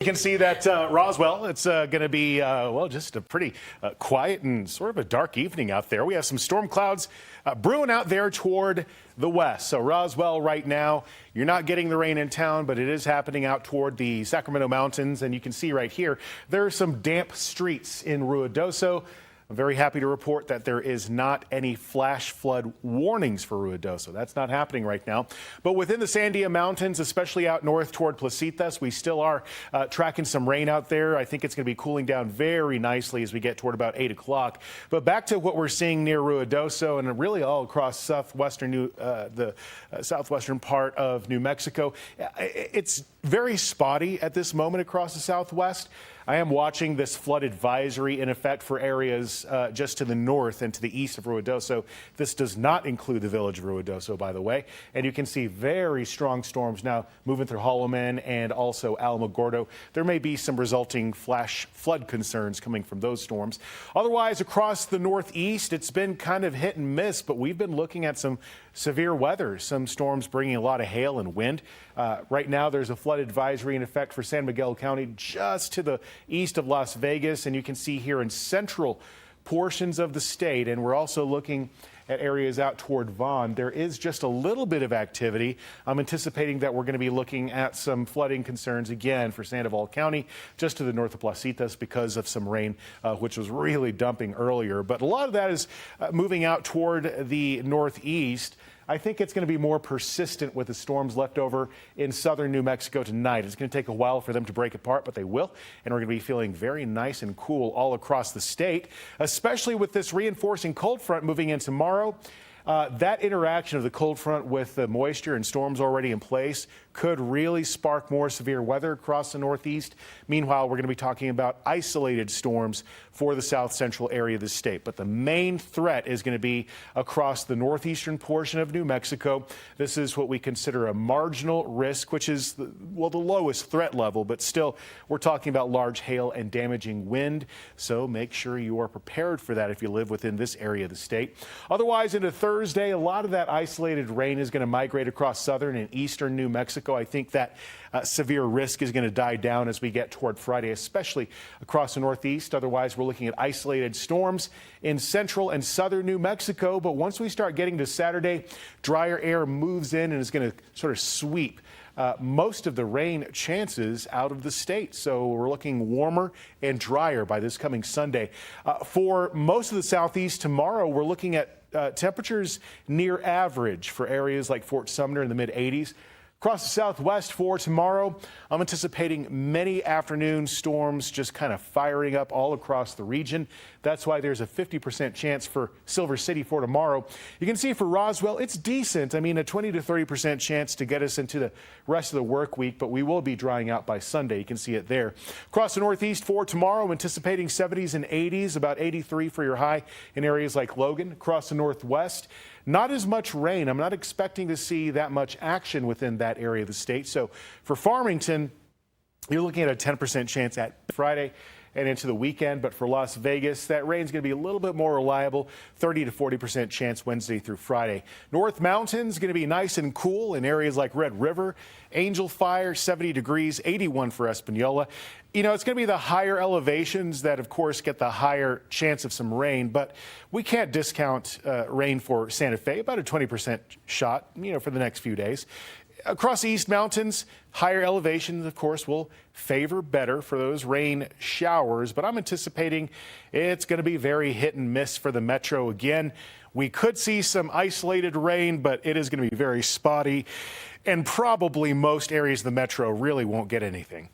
You can see that Roswell, it's going to be, well, just a pretty quiet and sort of a dark evening out there. We have some storm clouds brewing out there toward the west. So Roswell right now, you're not getting the rain in town, but it is happening out toward the Sacramento Mountains. And you can see right here, there are some damp streets in Ruidoso. I'm very happy to report that there is not any flash flood warnings for Ruidoso. That's not happening right now. But within the Sandia Mountains, especially out north toward Placitas, we still are tracking some rain out there. I think it's going to be cooling down very nicely as we get toward about 8 o'clock. But back to what we're seeing near Ruidoso and really all across southwestern southwestern part of New Mexico. It's very spotty at this moment across the southwest. I am watching this flood advisory in effect for areas just to the north and to the east of Ruidoso. This does not include the village of Ruidoso, by the way. And you can see very strong storms now moving through Holloman and also Alamogordo. There may be some resulting flash flood concerns coming from those storms. Otherwise, across the northeast, it's been kind of hit and miss, but we've been looking at some severe weather, some storms bringing a lot of hail and wind. Right now, there's a flood advisory in effect for San Miguel County just to the east of Las Vegas. And you can see here in central portions of the state. And we're also looking at areas out toward Vaughn. There is just a little bit of activity. I'm anticipating that we're going to be looking at some flooding concerns again for Sandoval County, just to the north of Placitas because of some rain, which was really dumping earlier. But a lot of that is moving out toward the northeast. I think it's going to be more persistent with the storms left over in southern New Mexico tonight. It's going to take a while for them to break apart, but they will. And we're going to be feeling very nice and cool all across the state, especially with this reinforcing cold front moving in tomorrow. That interaction of the cold front with the moisture and storms already in place could really spark more severe weather across the northeast. Meanwhile, we're going to be talking about isolated storms for the south central area of the state. But the main threat is going to be across the northeastern portion of New Mexico. This is what we consider a marginal risk, which is, the lowest threat level. But still, we're talking about large hail and damaging wind. So make sure you are prepared for that if you live within this area of the state. Otherwise, into Thursday, a lot of that isolated rain is going to migrate across southern and eastern New Mexico. I think that severe risk is going to die down as we get toward Friday, especially across the northeast. Otherwise, we're looking at isolated storms in central and southern New Mexico. But once we start getting to Saturday, drier air moves in and is going to sort of sweep most of the rain chances out of the state. So we're looking warmer and drier by this coming Sunday. For most of the southeast tomorrow, we're looking at temperatures near average for areas like Fort Sumner in the mid-80s. Across the southwest for tomorrow, I'm anticipating many afternoon storms just kind of firing up all across the region. That's why there's a 50% chance for Silver City for tomorrow. You can see for Roswell, it's decent. I mean, a 20 to 30% chance to get us into the rest of the work week, but we will be drying out by Sunday. You can see it there. Across the northeast for tomorrow, anticipating 70s and 80s, about 83 for your high in areas like Logan. Across the northwest, not as much rain. I'm not expecting to see that much action within that area of the state. So for Farmington, you're looking at a 10% chance at Friday and into the weekend. But for Las Vegas, that rain's going to be a little bit more reliable, 30 to 40% chance Wednesday through Friday. North Mountain's going to be nice and cool in areas like Red River, Angel Fire, 70 degrees, 81 for Espanola. You know, it's going to be the higher elevations that, of course, get the higher chance of some rain, but we can't discount rain for Santa Fe, about a 20% shot, for the next few days. Across the East Mountains, higher elevations, of course, will favor better for those rain showers, but I'm anticipating it's going to be very hit and miss for the metro again. We could see some isolated rain, but it is going to be very spotty, and probably most areas of the metro really won't get anything.